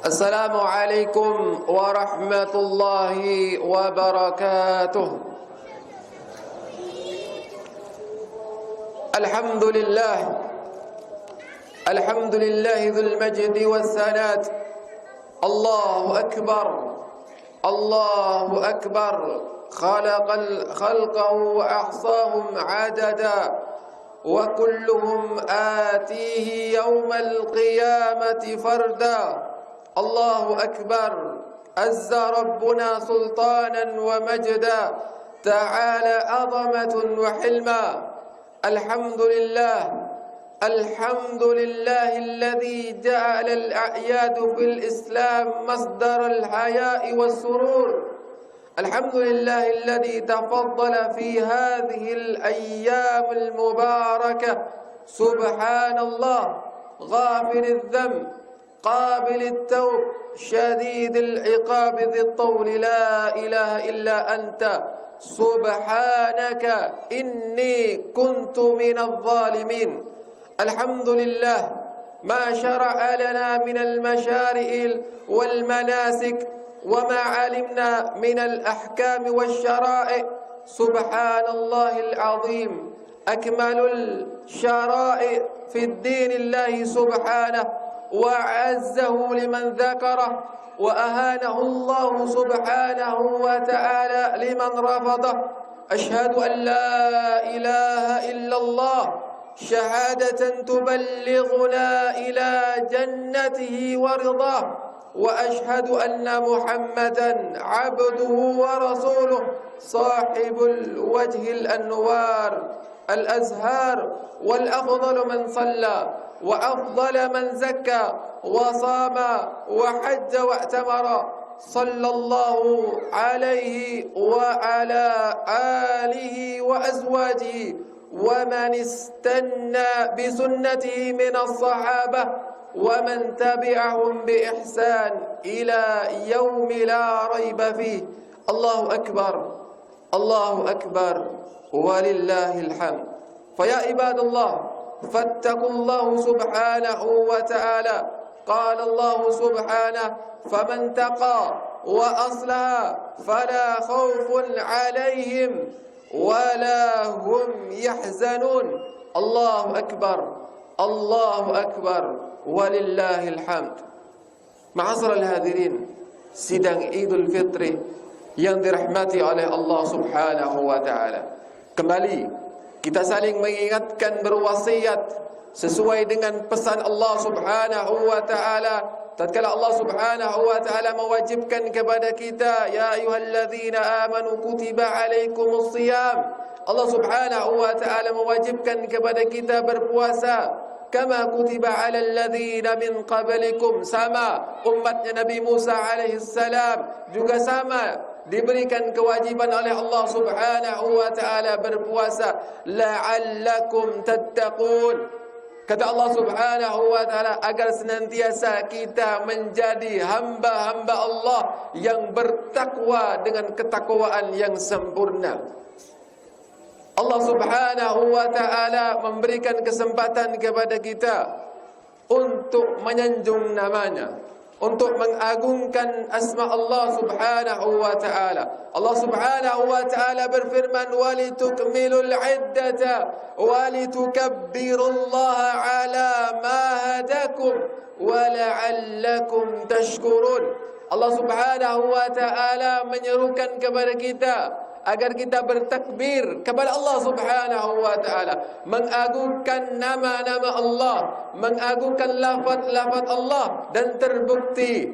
Assalamualaikum warahmatullahi wabarakatuh. Alhamdulillah, alhamdulillahi dzul majdi was sanat. Allahu akbar, Allahu akbar. Khalaqal khalqahu wa ahsahum adada. وكلهم آتيه يوم القيامة فردا. الله أكبر. عز ربنا سلطانا ومجدا. تعالى عظمة وحلما. الحمد لله، الحمد لله الذي جعل الأعياد في الإسلام مصدر الحياء والسرور. الحمد لله الذي تفضل في هذه الأيام المباركة. سبحان الله، غافر الذنب قابل التوب شديد العقاب ذي الطول. لا إله إلا أنت سبحانك إني كنت من الظالمين. الحمد لله ما شرع لنا من المشارع والمناسك وما علمنا من الأحكام والشرائع. سبحان الله العظيم، أكمل الشرائع في الدين الله سبحانه، وعزه لمن ذكره، وأهانه الله سبحانه وتعالى لمن رفضه. أشهد أن لا إله إلا الله شهادة تبلغنا إلى جنته ورضاه، وأشهد أن محمدا عبده ورسوله صاحب الوجه الأنوار الأزهار، والأفضل من صلى وأفضل من زكى وصام وحج واعتمر. صلى الله عليه وعلى آله وأزواجه ومن استنى بسنته من الصحابة ومن تبعهم بإحسان إلى يوم لا ريب فيه. الله أكبر، الله أكبر ولله الحمد. فيا عباد الله، فاتقوا الله سبحانه وتعالى. قال الله سبحانه: فمن تقى وأصلح فلا خوف عليهم ولا هم يحزنون. الله أكبر، الله أكبر walillahil hamd. Ma'asyiral hadirin, sidang Idul Fitri yang dirahmati oleh Allah Subhanahu wa taala. Kembali kita saling mengingatkan, berwasiat sesuai dengan pesan Allah Subhanahu wa taala. Tatkala Allah Subhanahu wa taala mewajibkan kepada kita, ya ayyuhalladzina amanu kutiba alaikumus shiyam. Allah Subhanahu wa taala mewajibkan kepada kita berpuasa. Kama kutiba ala alladhina min qablikum. Sama umatnya Nabi Musa alaihissalam juga sama diberikan kewajiban oleh Allah Subhanahu wa taala berpuasa. La'allakum tattaqun. Kata Allah Subhanahu wa taala agar senantiasa kita menjadi hamba-hamba Allah yang bertakwa dengan ketakwaan yang sempurna. Allah Subhanahu wa taala memberikan kesempatan kepada kita untuk menyanjung namanya, untuk mengagungkan asma Allah Subhanahu wa taala. Allah Subhanahu wa taala berfirman: "Walitukmilul 'iddata walitukabbirullaha 'ala ma hadakum wa la'allakum tashkurun." Allah Subhanahu wa taala menyerukan kepada kita agar kita bertakbir kepada Allah Subhanahu wa taala, mengagungkan nama-nama Allah, mengagungkan lafaz-lafaz Allah, dan terbukti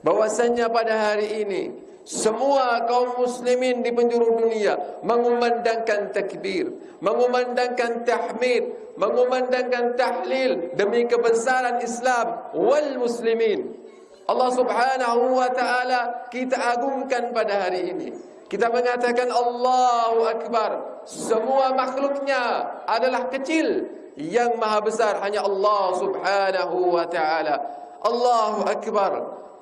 bahwasanya pada hari ini semua kaum muslimin di penjuru dunia mengumandangkan takbir, mengumandangkan tahmid, mengumandangkan tahlil demi kebesaran Islam wal muslimin. Allah Subhanahu wa taala kita agungkan pada hari ini. Kita mengatakan Allahu Akbar. Semua makhluknya adalah kecil, yang maha besar hanya Allah Subhanahu wa ta'ala. Allahu Akbar,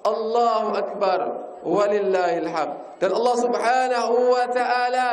Allahu Akbar, walillahil hamd. Dan Allah Subhanahu wa ta'ala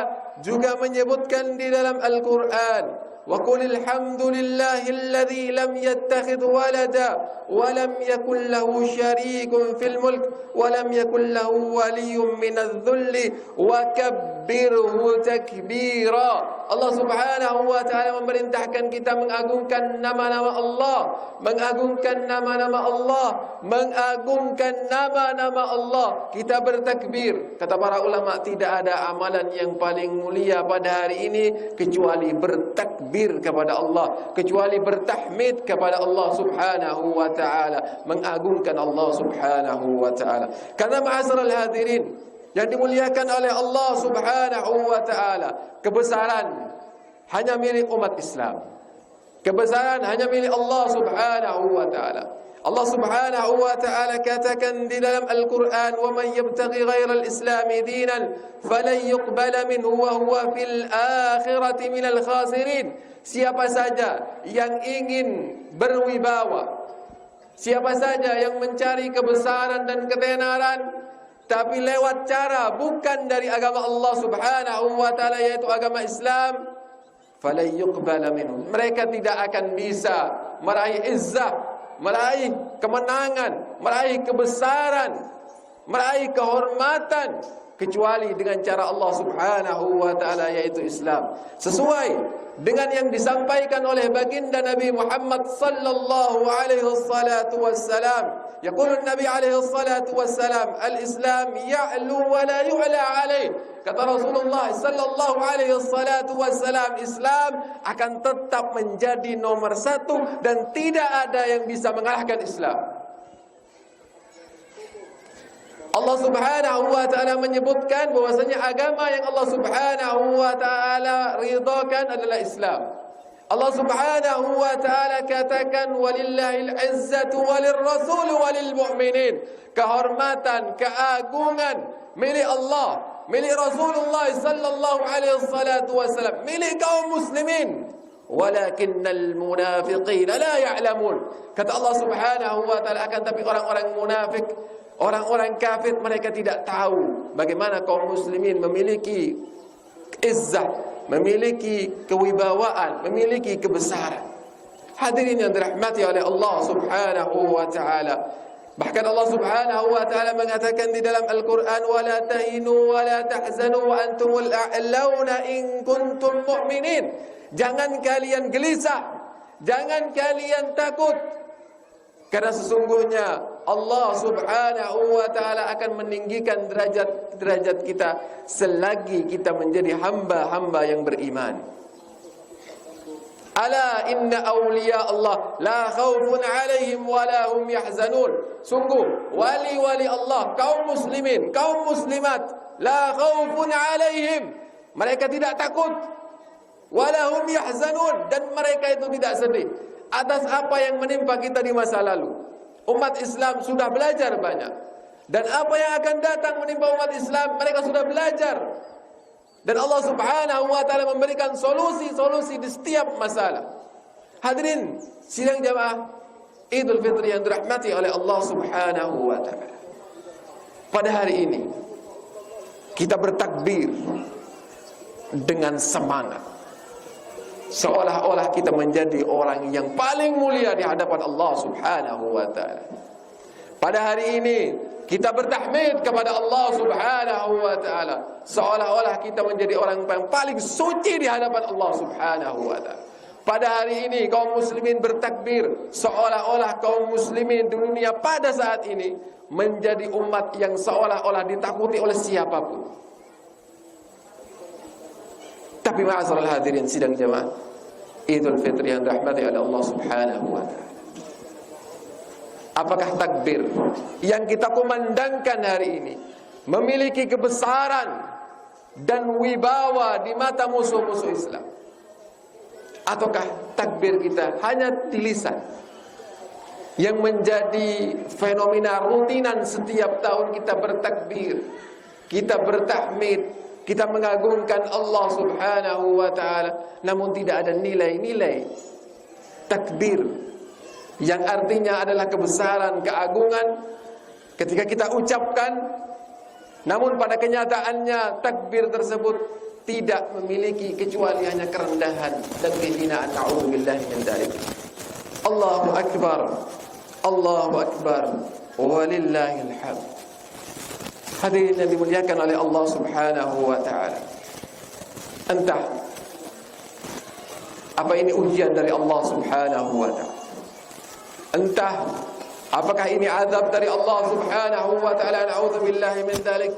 juga menyebutkan di dalam Al-Quran: wa qulil hamdulillahilladzi lam yattakhidh walada ولم يكن له شريك في الملك ولم يكن له ولي من الذل وكبره تكبيرا. Allah Subhanahu wa taala memerintahkan kita mengagungkan nama-nama Allah, mengagungkan nama-nama Allah, mengagungkan nama-nama Allah. Kita bertakbir. Kata para ulama, tidak ada amalan yang paling mulia pada hari ini kecuali bertakbir kepada Allah, kecuali bertahmid kepada Allah Subhanahu wa taala, mengagungkan Allah Subhanahu wa taala. Karena ma'asyiral hadirin yang dimuliakan oleh Allah Subhanahu wa taala, kebesaran hanya milik umat Islam. Kebesaran hanya milik Allah Subhanahu wa taala. Allah Subhanahu wa taala katakan di dalam Al-Qur'an, "Wa man yabtaghi ghayra al-islam dinan falan yuqbala minhu wa huwa fil akhirati minal khasirin." Siapa saja yang ingin berwibawa, siapa saja yang mencari kebesaran dan ketenaran tapi lewat cara bukan dari agama Allah Subhanahu wa taala, yaitu agama Islam, falan yuqbala minhum, mereka tidak akan bisa meraih izzah, meraih kemenangan, meraih kebesaran, meraih kehormatan kecuali dengan cara Allah Subhanahu wa taala, yaitu Islam. Sesuai dengan yang disampaikan oleh baginda Nabi Muhammad sallallahu alaihi wasallam. Yaqulu Nabi alaihi wasallam, "Al-Islam ya'lu wa la yu'la alaih." Kata Rasulullah sallallahu alaihi wasallam, Islam akan tetap menjadi nomor satu dan tidak ada yang bisa mengalahkan Islam. Allah Subhanahu wa taala menyebutkan bahwasanya agama yang Allah Subhanahu wa taala ridhakan adalah Islam. Allah Subhanahu wa taala katakan, "Walillahil izzatu walirrasul walilmu'minin." Kehormatan, keagungan milik Allah, milik Rasulullah sallallahu alaihi wasallam, milik kaum muslimin. Walakinnal munafiqina la ya'lamun. Kata Allah Subhanahu wa taala, akan tapi orang-orang munafik, orang-orang kafir, mereka tidak tahu bagaimana kaum muslimin memiliki izzah, memiliki kewibawaan, memiliki kebesaran. Hadirin yang dirahmati oleh Allah Subhanahu wa taala. Bahkan Allah Subhanahu wa taala mengatakan di dalam Al-Qur'an, "Wa la tahinu wa la tahzanu wa antumul a'launa in kuntum mu'minin." Jangan kalian gelisah, jangan kalian takut, karena sesungguhnya Allah Subhanahu wa taala akan meninggikan derajat kita selagi kita menjadi hamba-hamba yang beriman. Ala inna awliya Allah la khawfun alaihim wa la hum yahzanun. Sungguh wali-wali Allah, kaum muslimin, kaum muslimat, la khawfun alaihim, mereka tidak takut, wa la hum yahzanun, dan mereka itu tidak sedih atas apa yang menimpa kita di masa lalu. Umat Islam sudah belajar banyak, dan apa yang akan datang menimpa umat Islam mereka sudah belajar. Dan Allah Subhanahu wa taala memberikan solusi-solusi di setiap masalah. Hadirin sidang jamaah Idul Fitri yang dirahmati oleh Allah Subhanahu wa taala. Pada hari ini kita bertakbir dengan semangat, seolah-olah kita menjadi orang yang paling mulia di hadapan Allah Subhanahu wa taala. Pada hari ini kita bertahmid kepada Allah Subhanahu wa taala, seolah-olah kita menjadi orang yang paling suci di hadapan Allah Subhanahu wa taala. Pada hari ini kaum muslimin bertakbir, seolah-olah kaum muslimin di dunia pada saat ini menjadi umat yang seolah-olah ditakuti oleh siapapun. Tapi ma'asyiral hadirin sidang jamaah Idul Fitri yang dirahmati oleh Allah Subhanahu wa taala, apakah takbir yang kita kumandangkan hari ini memiliki kebesaran dan wibawa di mata musuh-musuh Islam? Ataukah takbir kita hanya lisan yang menjadi fenomena rutinan setiap tahun kita bertakbir, kita bertahmid, kita mengagungkan Allah Subhanahu wa taala, namun tidak ada nilai-nilai takbir yang artinya adalah kebesaran, keagungan ketika kita ucapkan, namun pada kenyataannya takbir tersebut tidak memiliki kecuali hanya kerendahan dan kehinaan. Na'udzubillahi min dzalik. Allahu akbar, Allahu Akbar, walillahil hamd. Hadirin yang dimuliakan oleh Allah Subhanahu wa ta'ala, entah apa ini ujian dari Allah Subhanahu wa ta'ala, entah apakah ini azab dari Allah Subhanahu wa ta'ala, na'udzubillahi min dzalik.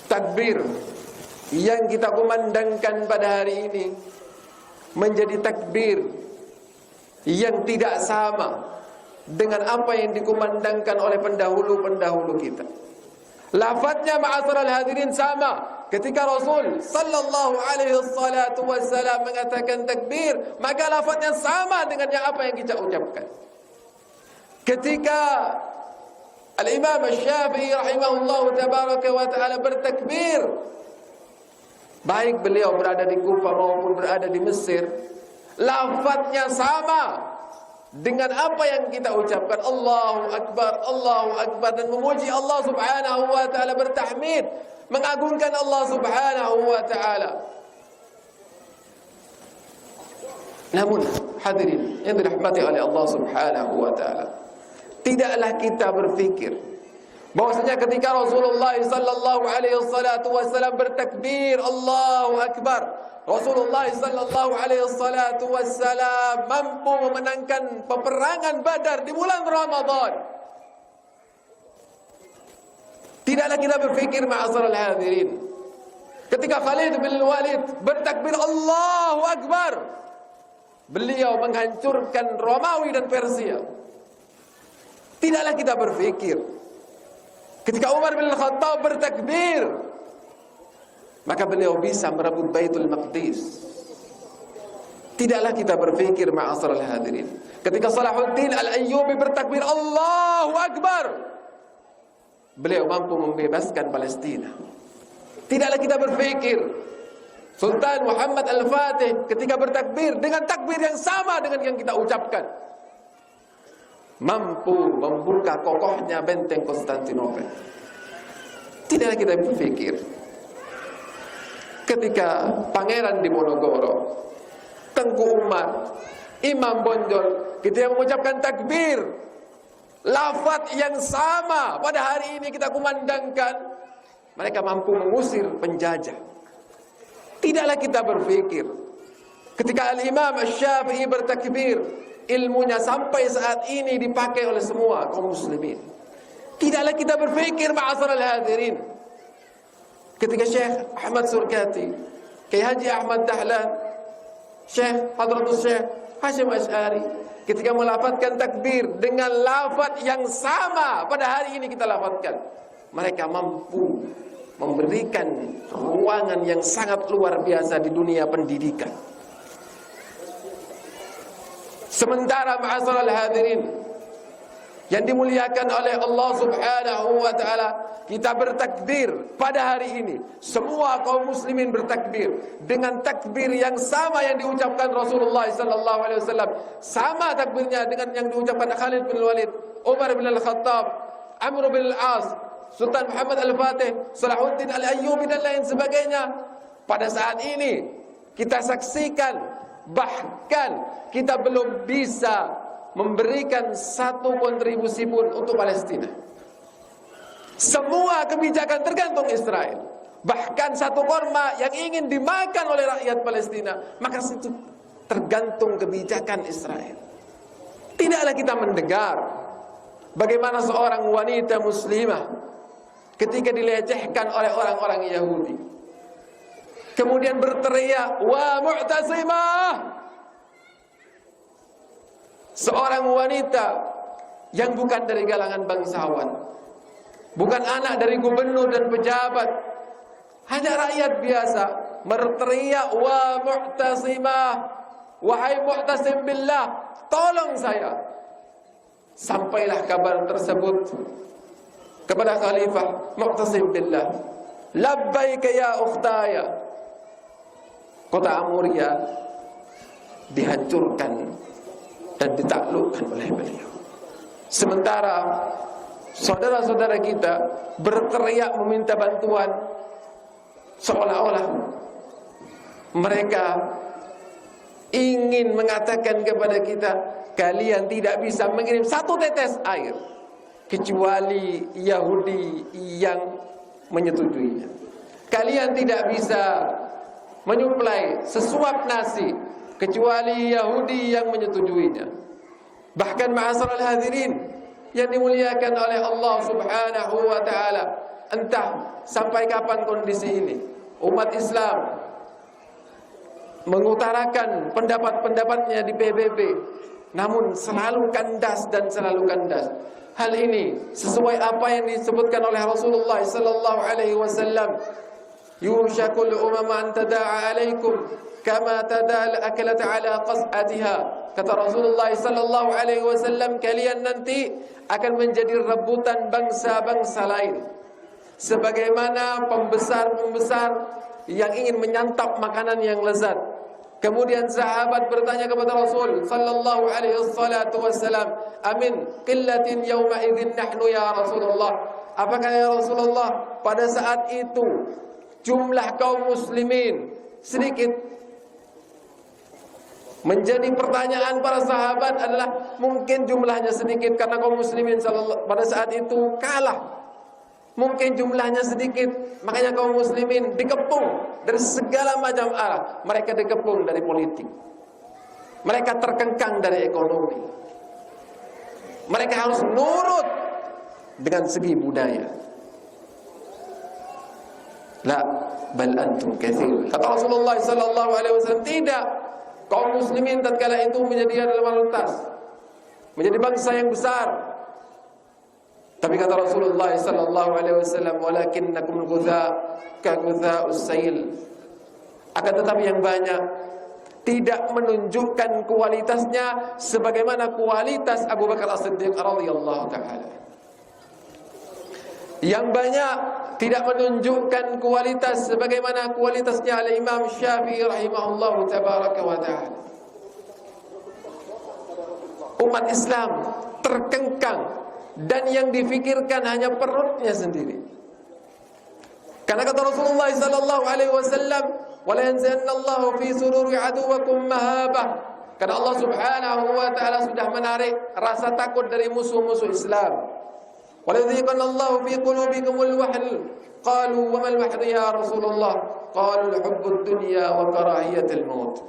Takbir yang kita kumandangkan pada hari ini menjadi takbir yang tidak sama dengan apa yang dikumandangkan oleh pendahulu-pendahulu kita. Lafadznya ma'asyiral hadirin sama. Ketika Rasul sallallahu alaihi wasallam mengatakan takbir, maka lafadznya sama dengan apa yang kita ucapkan. Ketika Al-Imam Asy-Syafi'i rahimahullahu tabaraka wa ta'ala bertakbir, baik beliau berada di Kufah maupun berada di Mesir, lafadznya sama dengan apa yang kita ucapkan, Allahu Akbar, dan memuji Allah Subhanahu wa ta'ala, bertahmid, mengagungkan Allah Subhanahu wa ta'ala. Namun hadirin yang dirahmati oleh Allah Subhanahu wa ta'ala, tidaklah kita berfikir bahwasanya ketika Rasulullah sallallahu alaihi wasallam bertakbir Allahu Akbar, Rasulullah sallallahu alaihi wasallam mampu memenangkan peperangan Badar di bulan Ramadan. Tidaklah kita berfikir ma'asyiral hadirin, ketika Khalid bin Walid bertakbir Allahu Akbar, beliau menghancurkan Romawi dan Persia. Tidaklah kita berfikir ketika Umar bin Khattab bertakbir, maka beliau bisa merebut Baitul Maqdis. Tidaklah kita berfikir ma'asyiral hadirin, ketika Salahuddin Al-Ayyubi bertakbir Allahu Akbar, beliau mampu membebaskan Palestina. Tidaklah kita berfikir Sultan Muhammad Al-Fatih ketika bertakbir dengan takbir yang sama dengan yang kita ucapkan, mampu membuka kokohnya benteng Konstantinopel. Tidaklah kita berpikir ketika Pangeran Diponegoro, Tengku Umar, Imam Bonjol, kita yang mengucapkan takbir, lafaz yang sama pada hari ini kita kumandangkan, mereka mampu mengusir penjajah. Tidaklah kita berpikir ketika Al-Imam Asy-Syafi'i bertakbir, ilmunya sampai saat ini dipakai oleh semua kaum muslimin. Tidaklah kita berfikir ma'asyiral hadirin ketika Syekh Ahmad Surkati, Kiai Haji Ahmad Dahlan, Syekh Hadratus Syekh Hashim Asy'ari ketika melafazkan takbir dengan lafaz yang sama pada hari ini kita lafazkan, mereka mampu memberikan ruangan yang sangat luar biasa di dunia pendidikan. Sementara ma'asyiral hadirin yang dimuliakan oleh Allah Subhanahu wa ta'ala, kita bertakbir pada hari ini, semua kaum muslimin bertakbir dengan takbir yang sama yang diucapkan Rasulullah sallallahu alaihi wasallam, sama takbirnya dengan yang diucapkan Khalid bin Walid, Umar bin Al-Khattab, Amr bin Al-As, Sultan Muhammad Al-Fatih, Salahuddin Al-Ayyubi dan lain sebagainya. Pada saat ini kita saksikan, bahkan kita belum bisa memberikan satu kontribusi pun untuk Palestina. Semua kebijakan tergantung Israel. Bahkan satu korma yang ingin dimakan oleh rakyat Palestina, maka itu tergantung kebijakan Israel. Tidaklah kita mendengar bagaimana seorang wanita muslimah ketika dilecehkan oleh orang-orang Yahudi, kemudian berteriak, "Wa Mu'tasimah!" Seorang wanita yang bukan dari kalangan bangsawan, bukan anak dari gubernur dan pejabat, hanya rakyat biasa, berteriak, "Wa Mu'tasimah! Wahai Mu'tasim billah, tolong saya!" Sampailah kabar tersebut kepada Khalifah Mu'tasim billah. "Labbaika ya ukhtaya." Kota Amuria dihancurkan dan ditaklukkan oleh beliau. Sementara saudara-saudara kita berteriak meminta bantuan, seolah-olah mereka ingin mengatakan kepada kita, kalian tidak bisa mengirim satu tetes air kecuali Yahudi yang menyetujuinya. Kalian tidak bisa menyuplai sesuap nasi kecuali Yahudi yang menyetujuinya. Bahkan ma'asyiral hadirin yang dimuliakan oleh Allah Subhanahu wa taala, entah sampai kapan kondisi ini umat Islam mengutarakan pendapat-pendapatnya di PBB, namun selalu kandas dan selalu kandas. Hal ini sesuai apa yang disebutkan oleh Rasulullah sallallahu alaihi wasallam, yushakul umama an tada'a alaikum kama tada'al akalat ala qas'atiha. Kata Rasulullah sallallahu alaihi wasallam, kalian nanti akan menjadi rebutan bangsa-bangsa lain, sebagaimana pembesar-pembesar yang ingin menyantap makanan yang lezat. Kemudian sahabat bertanya kepada Rasul sallallahu alaihi wasallam, amin qillatin yawma idzin nahnu ya Rasulullah. Apakah ya Rasulullah pada saat itu jumlah kaum muslimin sedikit? Menjadi pertanyaan para sahabat adalah mungkin jumlahnya sedikit karena kaum muslimin pada saat itu kalah. Mungkin jumlahnya sedikit, makanya kaum muslimin dikepung dari segala macam arah. Mereka dikepung dari politik, mereka terkengkang dari ekonomi, mereka harus nurut dengan segi budaya. La bal antum katsir. Kata Rasulullah sallallahu alaihi wasallam, tidak. Kaum muslimin tatkala itu menjadi mayoritas, menjadi bangsa yang besar. Tapi kata Rasulullah sallallahu alaihi wasallam, walakinnakum ghutha ka ghutha'us sail. Akan tetapi yang banyak tidak menunjukkan kualitasnya sebagaimana kualitas Abu Bakar As-Siddiq radhiyallahu taala. Yang banyak tidak menunjukkan kualitas sebagaimana kualitasnya Al-Imam Syafi'i rahimahullahu tabaraka wa taala. Umat Islam terkengkang dan yang difikirkan hanya perutnya sendiri. Karena kata Rasulullah sallallahu alaihi wasallam, "Wala yanzanallahu fi sururi aduwakum mahabah." Karena Allah Subhanahu wa taala sudah menarik rasa takut dari musuh-musuh Islam. "Wala yadhiqanallahu fi qulubikumul wahl." Qalu, "Wa mal wahl ya Rasulullah?" Qalu, "Hubbud dunya wa karahiyatul maut."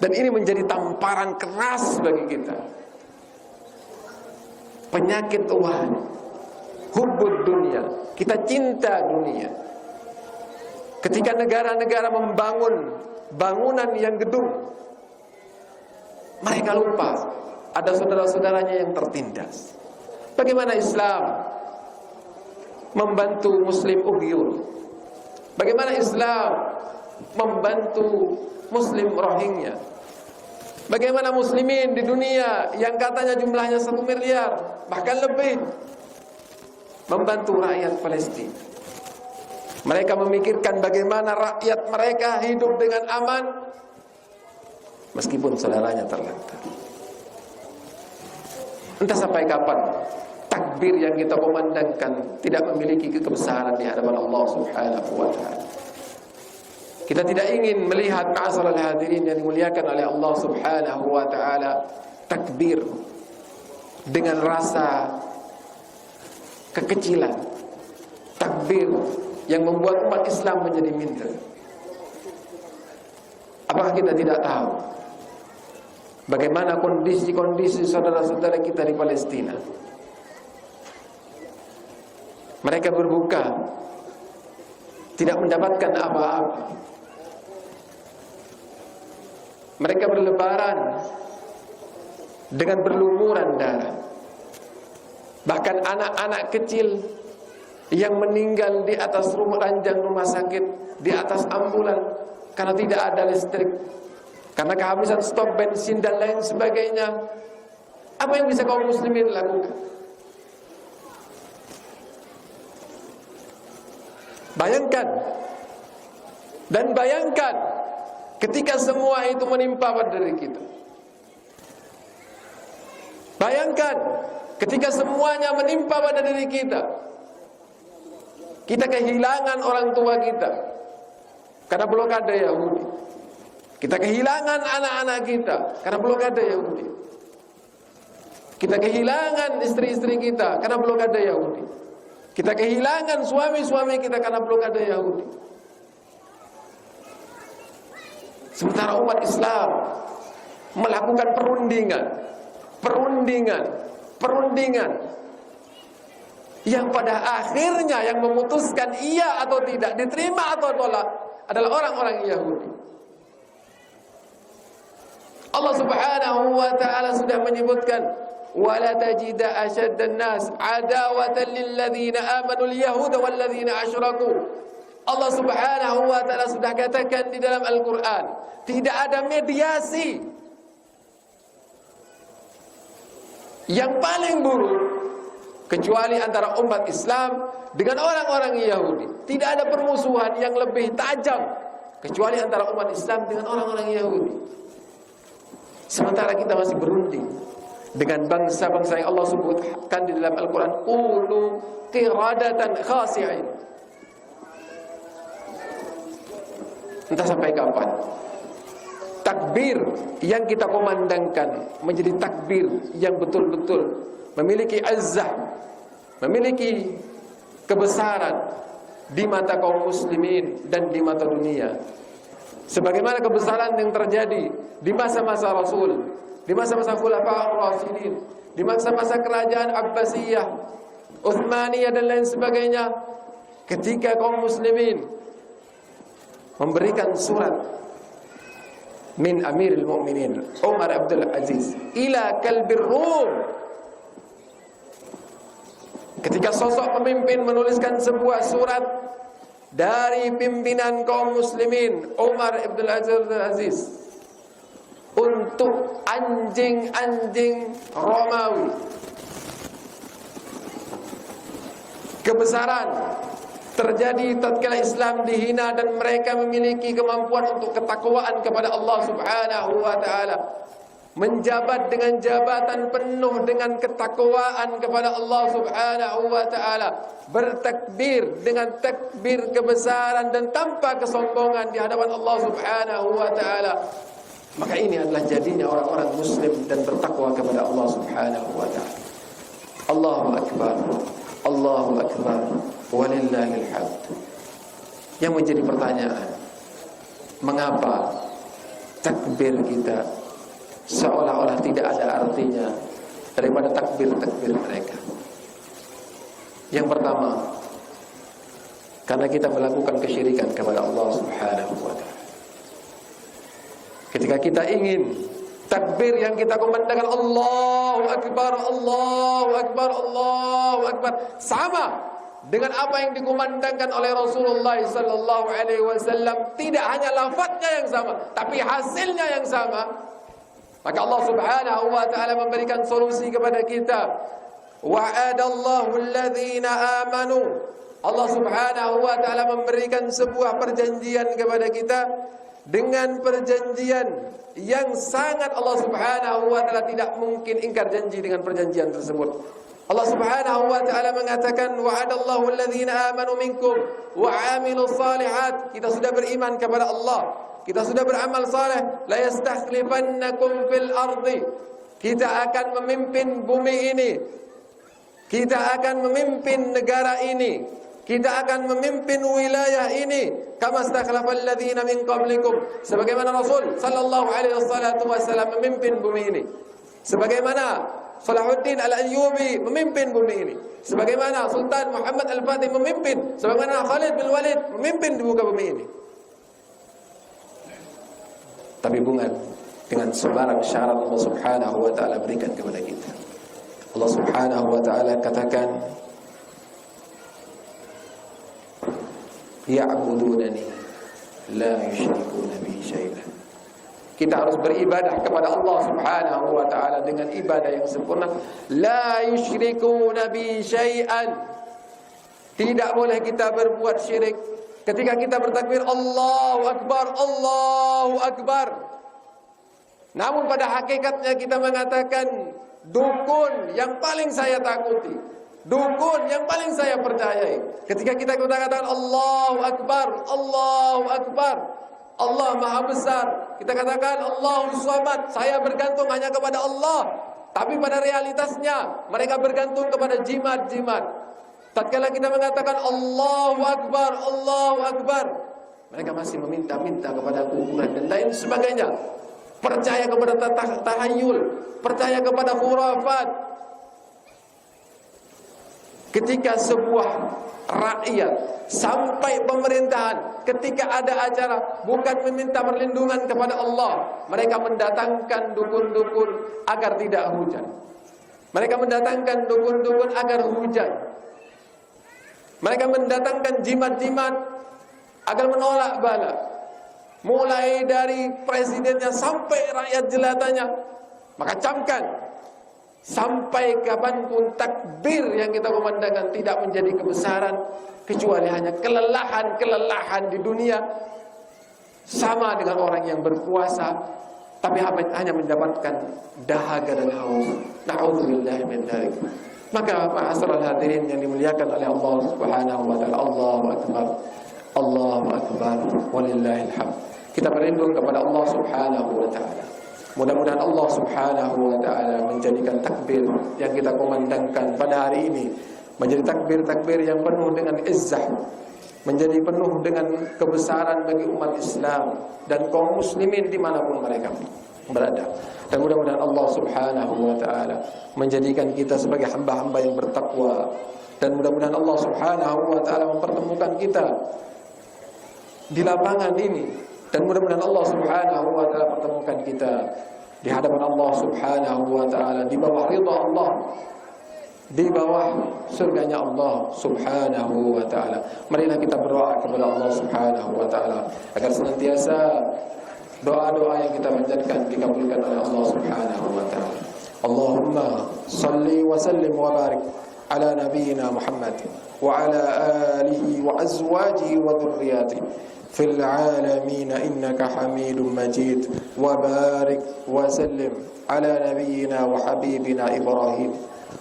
Dan ini menjadi tamparan keras bagi kita. Penyakit wahid, hubbud dunia, kita cinta dunia. Ketika negara-negara membangun bangunan yang gedung, mereka lupa ada saudara-saudaranya yang tertindas. Bagaimana Islam membantu Muslim Uyghur? Bagaimana Islam membantu Muslim Rohingya? Bagaimana muslimin di dunia yang katanya jumlahnya 1 miliar bahkan lebih membantu rakyat Palestina? Mereka memikirkan bagaimana rakyat mereka hidup dengan aman meskipun saudaranya terlantar. Entah sampai kapan takbir yang kita kumandangkan tidak memiliki kebesaran di hadapan Allah Subhanahu wa taala. Kita tidak ingin melihat ma'asyiral hadirin yang dimuliakan oleh Allah Subhanahu wa taala takbir dengan rasa kekecilan, takbir yang membuat umat Islam menjadi minder. Apakah kita tidak tahu bagaimana kondisi-kondisi saudara-saudara kita di Palestina? Mereka berbuka tidak mendapatkan apa-apa. Mereka berlebaran dengan berlumuran darah. Bahkan anak-anak kecil yang meninggal di atas ranjang rumah sakit, di atas ambulan karena tidak ada listrik, karena kehabisan stok bensin dan lain sebagainya. Apa yang bisa kaum muslimin lakukan? Bayangkan dan bayangkan ketika semua itu menimpa pada diri kita. Bayangkan ketika semuanya menimpa pada diri kita. Kita kehilangan orang tua kita karena blokade Yahudi. Kita kehilangan anak-anak kita karena blokade Yahudi. Kita kehilangan istri-istri kita karena blokade Yahudi. Kita kehilangan suami-suami kita karena blokade Yahudi. Sementara umat Islam melakukan perundingan yang pada akhirnya yang memutuskan iya atau tidak, diterima atau tolak adalah orang-orang Yahudi. Allah Subhanahu wa taala sudah menyebutkan, wala tajida ashaddan nas adawatan lil ladzina amanu al yahud wal ladzina asyraku. Allah Subhanahu wa taala sudah katakan di dalam Al-Qur'an, tidak ada mediasi yang paling buruk kecuali antara umat Islam dengan orang-orang Yahudi. Tidak ada permusuhan yang lebih tajam kecuali antara umat Islam dengan orang-orang Yahudi. Sementara kita masih berunding dengan bangsa-bangsa yang Allah sebutkan di dalam Al-Quran, qulu qiradatan khasi'in. Entah sampai kapan takbir yang kita kumandangkan menjadi takbir yang betul-betul memiliki izzah, memiliki kebesaran di mata kaum muslimin dan di mata dunia. Sebagaimana kebesaran yang terjadi di masa-masa Rasul, di masa-masa Khulafa'ur Rasyidin, di masa-masa kerajaan Abbasiyah, Utsmaniyah dan lain sebagainya, ketika kaum muslimin memberikan surat min Amirul Mukminin Umar Abdul Aziz ila kalbir Rum. Ketika sosok pemimpin menuliskan sebuah surat dari pimpinan kaum muslimin Umar Abdul Aziz untuk anjing-anjing Romawi, kebesaran terjadi tatkala Islam dihina dan mereka memiliki kemampuan untuk ketakwaan kepada Allah Subhanahu wa taala, menjabat dengan jabatan penuh dengan ketakwaan kepada Allah Subhanahu wa taala, bertakbir dengan takbir kebesaran dan tanpa kesombongan di hadapan Allah Subhanahu wa taala. Maka ini adalah jadinya orang-orang muslim dan bertakwa kepada Allah Subhanahu wa taala. Allahu akbar. Allahu akbar. Walillahil hamd. Yang menjadi pertanyaan, mengapa takbir kita seolah-olah tidak ada artinya daripada takbir-takbir mereka? Yang pertama, karena kita melakukan kesyirikan kepada Allah Subhanahu wa taala. Ketika kita ingin takbir yang kita kumandangkan Allahu akbar, Allahu akbar, Allahu akbar, sama dengan apa yang dikumandangkan oleh Rasulullah sallallahu alaihi wasallam, tidak hanya lafaznya yang sama, tapi hasilnya yang sama, maka Allah Subhanahu wa taala memberikan solusi kepada kita. Wa'adallahu alladhina amanu. Allah Subhanahu wa taala memberikan sebuah perjanjian kepada kita, dengan perjanjian yang sangat Allah Subhanahu wa taala tidak mungkin ingkar janji dengan perjanjian tersebut. Allah Subhanahu wa taala mengatakan, wa'adallahu alladhina amanu minkum wa 'amilus shalihat. Kita sudah beriman kepada Allah, kita sudah beramal saleh. La yastakhlifannakum fil ardi. Kita akan memimpin bumi ini, kita akan memimpin negara ini, kita akan memimpin wilayah ini, kama stakhlafal ladzina min qablikum, sebagaimana Rasul sallallahu alaihi wasallam memimpin bumi ini, sebagaimana Salahuddin Al-Ayyubi memimpin bumi ini, sebagaimana Sultan Muhammad Al-Fatih memimpin, sebagaimana Khalid bin Walid memimpin di muka bumi ini. Tapi bukan dengan sembarang syarat Allah Subhanahu wa taala berikan kepada kita. Allah Subhanahu wa taala katakan, ya'budunani la yusyrikuna bi syai'an. Kita harus beribadah kepada Allah Subhanahu wa taala dengan ibadah yang sempurna. La yusyrikuna bi syai'an. Tidak boleh kita berbuat syirik. Ketika kita bertakbir Allahu akbar, Allahu akbar, namun pada hakikatnya kita mengatakan, dukun yang paling saya takuti, dukun yang paling saya percayai. Ketika kita katakan Allahu akbar, Allahu akbar, Allah Maha Besar. Kita katakan Allahus Samad, saya bergantung hanya kepada Allah. Tapi pada realitasnya mereka bergantung kepada jimat-jimat. Tatkala kita mengatakan Allahu Akbar, Allahu Akbar, mereka masih meminta-minta kepada kuburan dan lain sebagainya. Percaya kepada tahayul, percaya kepada khurafat. Ketika sebuah rakyat sampai pemerintahan, ketika ada acara, bukan meminta perlindungan kepada Allah, mereka mendatangkan dukun-dukun agar tidak hujan. Mereka mendatangkan dukun-dukun agar hujan. Mereka mendatangkan jimat-jimat agar menolak bala. Mulai dari presidennya sampai rakyat jelatanya. Maka camkan, sampai kapanpun takbir yang kita kumandangkan tidak menjadi kebesaran, kecuali hanya kelelahan-kelelahan di dunia. Sama dengan orang yang berpuasa, tapi hanya mendapatkan dahaga dan haus. Na'udzubillah min dzalik. Maka ma'asyiral hadirin yang dimuliakan oleh Allah Subhanahu wa taala, Allahu Akbar. Allahu Akbar, walillahil hamd. Kita berlindung kepada Allah Subhanahu wa taala. Mudah-mudahan Allah Subhanahu wa taala menjadikan takbir yang kita kumandangkan pada hari ini menjadi takbir-takbir yang penuh dengan izzah, menjadi penuh dengan kebesaran bagi umat Islam dan kaum muslimin dimanapun mereka berada. Dan mudah-mudahan Allah Subhanahu wa taala menjadikan kita sebagai hamba-hamba yang bertakwa. Dan mudah-mudahan Allah Subhanahu wa taala mempertemukan kita di lapangan ini. Dan mudah-mudahan Allah Subhanahu wa taala pertemukan kita di hadapan Allah Subhanahu wa taala, di bawah ridha Allah, di bawah surganya Allah Subhanahu wa taala. Marilah kita berdoa kepada Allah Subhanahu wa taala agar senantiasa doa-doa yang kita panjatkan dikabulkan oleh Allah Subhanahu wa taala. Allahumma salli wa sallim wa barik ala nabiyyina Muhammad wa ala alihi wa azwajihi wa dhurriyyatihi fil alamin innaka Hamidum Majid. Wa barik wa sallim ala nabiyyina wa habibina Ibrahim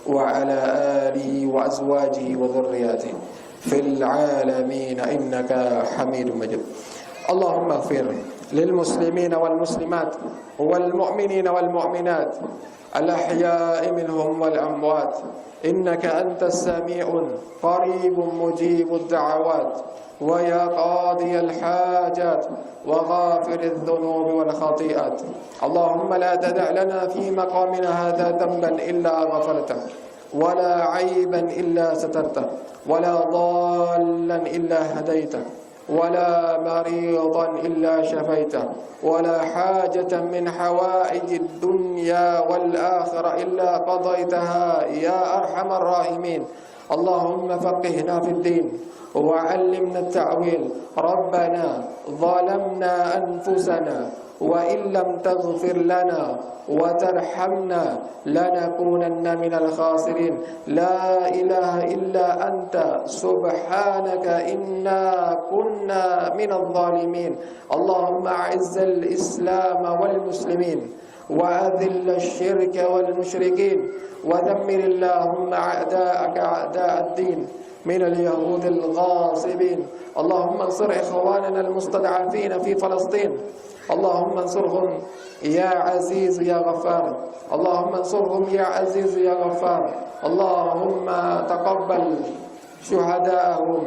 wa ala alihi wa azwajihi wa dhurriyyatihi fil alamin innaka Hamidum Majid. Allahumma ighfir للمسلمين والمسلمات والمؤمنين والمؤمنات الأحياء منهم والأموات إنك أنت السميع قريب مجيب الدعوات ويا قاضي الحاجات وغافر الذنوب والخطيئات. اللهم لا تدع لنا في مقامنا هذا ذنبا إلا غفرته ولا عيبا إلا سترته ولا ضالا إلا هديته ولا مريضا إلا شفيته ولا حاجة من حوائج الدنيا والآخرة إلا قضيتها يا أرحم الراحمين. اللهم فقهنا في الدين وعلمنا التأويل. ربنا ظلمنا أنفسنا وإن لم تغفر لنا وترحمنا لنكونن من الخاسرين. لا إله إلا أنت سبحانك إنا كنا من الظالمين. اللهم أعز الإسلام والمسلمين وأذل الشرك والمشركين ودمر اللهم أعداءك أعداء الدين من اليهود الغاصبين. اللهم انصر إخواننا المستضعفين في فلسطين. اللهم انصرهم يا عزيز يا غفار. اللهم انصرهم يا عزيز يا غفار. اللهم تقبل شهداءهم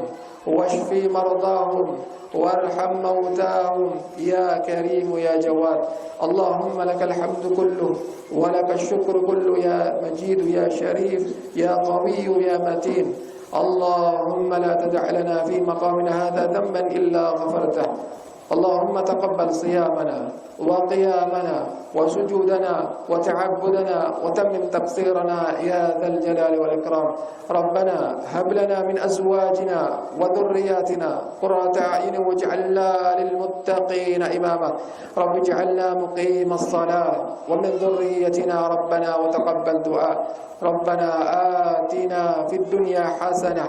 واشف مرضاهم وارحم موتاهم يا كريم يا جواد. اللهم لك الحمد كله ولك الشكر كله يا مجيد يا شريف يا قوي يا متين. اللهم لا تدع لنا في مقامنا هذا ذنبا إلا غفرته. اللهم تقبل صيامنا وقيامنا وسجودنا وتعبدنا وتمم تقصيرنا يا ذا الجلال والإكرام. ربنا هب لنا من أزواجنا وذرياتنا قرة أعين واجعلنا للمتقين إماما. رب اجعلنا مقيم الصلاة ومن ذريتنا ربنا وتقبل دعاء. ربنا آتنا في الدنيا حسنة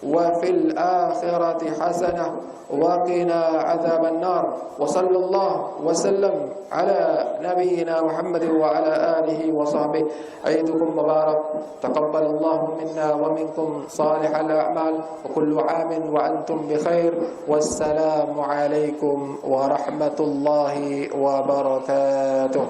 وفي الآخرة حسنة وقنا عذاب النار. وصلى الله وسلم على نبينا محمد وعلى آله وصحبه. عيدكم مبارك، تقبل الله منا ومنكم صالح الأعمال، وكل عام وأنتم بخير، والسلام عليكم ورحمة الله وبركاته.